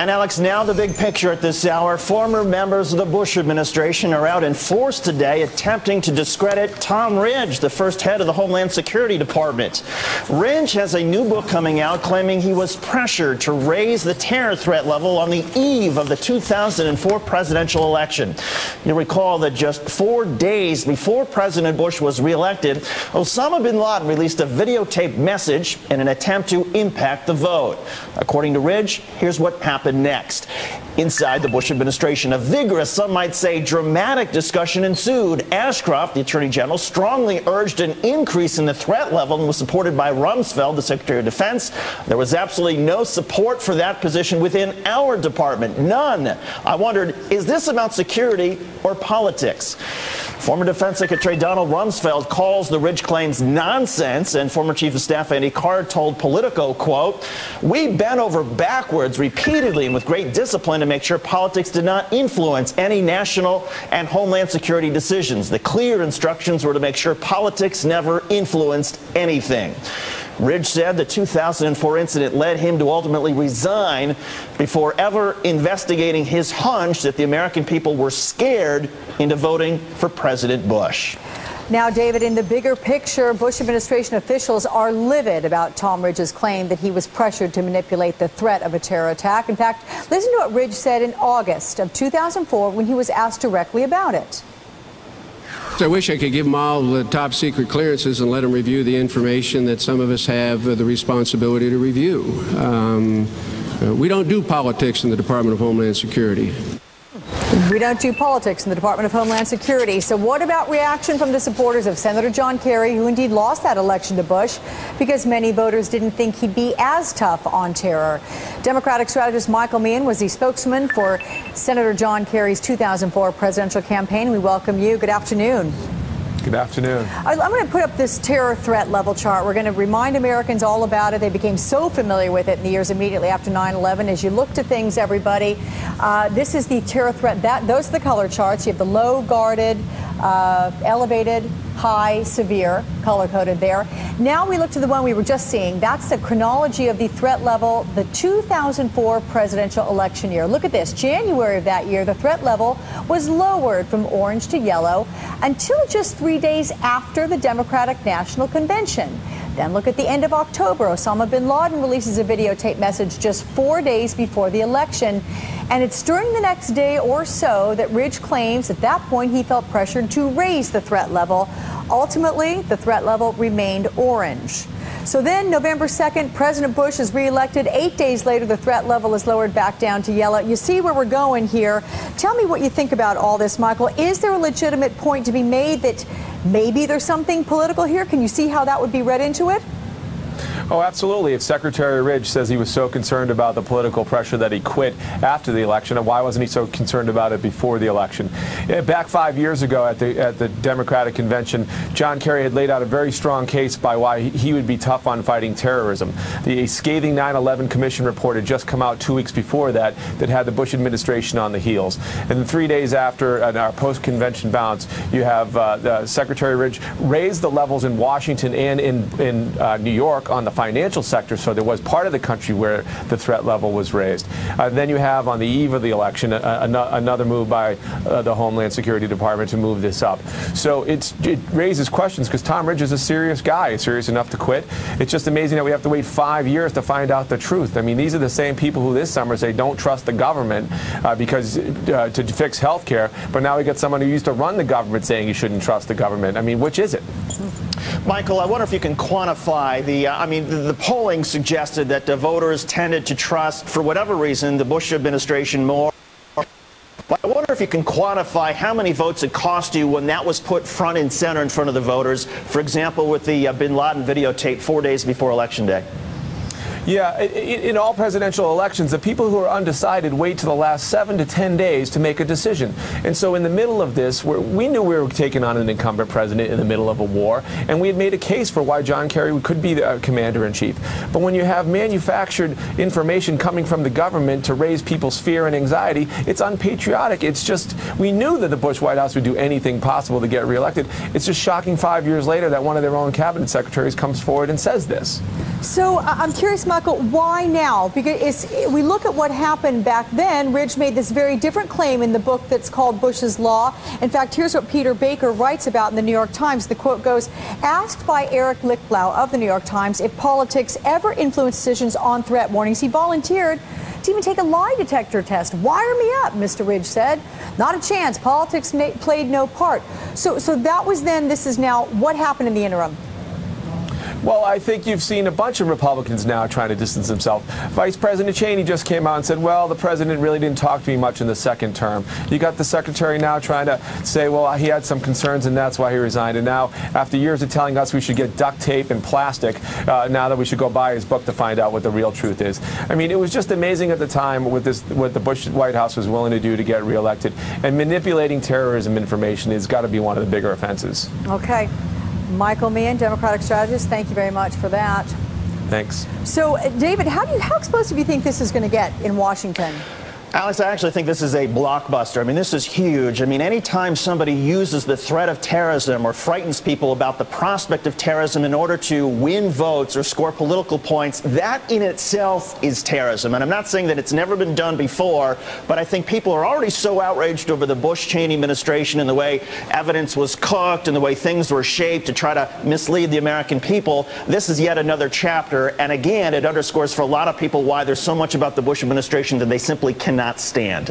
And Alex, now the big picture at this hour. Former members of the Bush administration are out in force today attempting to discredit Tom Ridge, the first head of the Homeland Security Department. Ridge has a new book coming out claiming he was pressured to raise the terror threat level on the eve of the 2004 presidential election. You'll recall that just 4 days before President Bush was reelected, Osama bin Laden released a videotaped message in an attempt to impact the vote. According to Ridge, here's what happened next. Inside the Bush administration, a vigorous, some might say dramatic discussion ensued. Ashcroft, the Attorney General, strongly urged an increase in the threat level and was supported by Rumsfeld, the Secretary of Defense. There was absolutely no support for that position within our department. None. I wondered, is this about security or politics? Former Defense Secretary Donald Rumsfeld calls the Ridge claims nonsense, and former Chief of Staff Andy Card told Politico, quote, "We bent over backwards repeatedly and with great discipline to make sure politics did not influence any national and homeland security decisions. The clear instructions were to make sure politics never influenced anything." Ridge said the 2004 incident led him to ultimately resign before ever investigating his hunch that the American people were scared into voting for President Bush. Now, David, in the bigger picture, Bush administration officials are livid about Tom Ridge's claim that he was pressured to manipulate the threat of a terror attack. In fact, listen to what Ridge said in August of 2004 when he was asked directly about it. I wish I could give them all the top secret clearances and let them review the information that some of us have the responsibility to review. We don't do politics in the Department of Homeland Security. We don't do politics in the Department of Homeland Security. So what about reaction from the supporters of Senator John Kerry, who indeed lost that election to Bush because many voters didn't think he'd be as tough on terror? Democratic strategist Michael Meehan was the spokesman for Senator John Kerry's 2004 presidential campaign. We welcome you. Good afternoon. Good afternoon. I'm going to put up this terror threat level chart. We're going to remind Americans all about it. They became so familiar with it in the years immediately after 9/11. As you look to things, everybody, this is the terror threat. Those are the color charts. You have the low, guarded, elevated, high, severe, color-coded there. Now we look to the one we were just seeing. That's the chronology of the threat level, the 2004 presidential election year. Look at this. January of that year, the threat level was lowered from orange to yellow until just 3 days after the Democratic National Convention. Then look at the end of October. Osama bin Laden releases a videotape message just 4 days before the election. And it's during the next day or so that Ridge claims at that point he felt pressured to raise the threat level. Ultimately, the threat level remained orange. So then November 2nd, President Bush is reelected. 8 days later, the threat level is lowered back down to yellow. You see where we're going here. Tell me what you think about all this, Michael. Is there a legitimate point to be made that maybe there's something political here? Can you see how that would be read into it? Oh, absolutely. If Secretary Ridge says he was so concerned about the political pressure that he quit after the election, and why wasn't he so concerned about it before the election? Back 5 years ago at the Democratic Convention, John Kerry had laid out a very strong case by why he would be tough on fighting terrorism. The scathing 9/11 Commission report had just come out 2 weeks before that had the Bush administration on the heels. And then 3 days after our post-convention bounce, you have Secretary Ridge raise the levels in Washington and in New York on the financial sector, so there was part of the country where the threat level was raised. Then you have, on the eve of the election, another move by the Homeland Security Department to move this up. So it raises questions because Tom Ridge is a serious guy, serious enough to quit. It's just amazing that we have to wait 5 years to find out the truth. I mean, these are the same people who this summer say don't trust the government because to fix health care, but now we got someone who used to run the government saying you shouldn't trust the government. I mean, which is it? Michael, I wonder if you can quantify the polling suggested that the voters tended to trust, for whatever reason, the Bush administration more. But I wonder if you can quantify how many votes it cost you when that was put front and center in front of the voters, for example, with the bin Laden videotape 4 days before Election Day. Yeah, in all presidential elections, the people who are undecided wait to the last 7 to 10 days to make a decision. And so in the middle of this, we knew we were taking on an incumbent president in the middle of a war, and we had made a case for why John Kerry could be the commander-in-chief. But when you have manufactured information coming from the government to raise people's fear and anxiety, it's unpatriotic. It's just, we knew that the Bush White House would do anything possible to get reelected. It's just shocking 5 years later that one of their own cabinet secretaries comes forward and says this. So I'm curious, Michael, why now? Because we look at what happened back then. Ridge made this very different claim in the book that's called Bush's Law. In fact, here's what Peter Baker writes about in the New York Times. The quote goes, asked by Eric Lichtblau of the New York Times if politics ever influence decisions on threat warnings, he volunteered to even take a lie detector test. Wire me up, Mr. Ridge said. Not a chance. Politics played no part. So that was then. This is now. What happened in the interim? Well, I think you've seen a bunch of Republicans now trying to distance themselves. Vice President Cheney just came out and said, well, the president really didn't talk to me much in the second term. You got the secretary now trying to say, well, he had some concerns and that's why he resigned. And now, after years of telling us we should get duct tape and plastic, now that we should go buy his book to find out what the real truth is. I mean, it was just amazing at the time what the Bush White House was willing to do to get reelected. And manipulating terrorism information has got to be one of the bigger offenses. Okay. Michael Meehan, Democratic strategist, thank you very much for that. Thanks. So, David, how explosive do you think this is going to get in Washington? Alex, I actually think this is a blockbuster. I mean, this is huge. I mean, anytime somebody uses the threat of terrorism or frightens people about the prospect of terrorism in order to win votes or score political points, that in itself is terrorism. And I'm not saying that it's never been done before, but I think people are already so outraged over the Bush-Cheney administration and the way evidence was cooked and the way things were shaped to try to mislead the American people. This is yet another chapter. And again, it underscores for a lot of people why there's so much about the Bush administration that they simply cannot stand.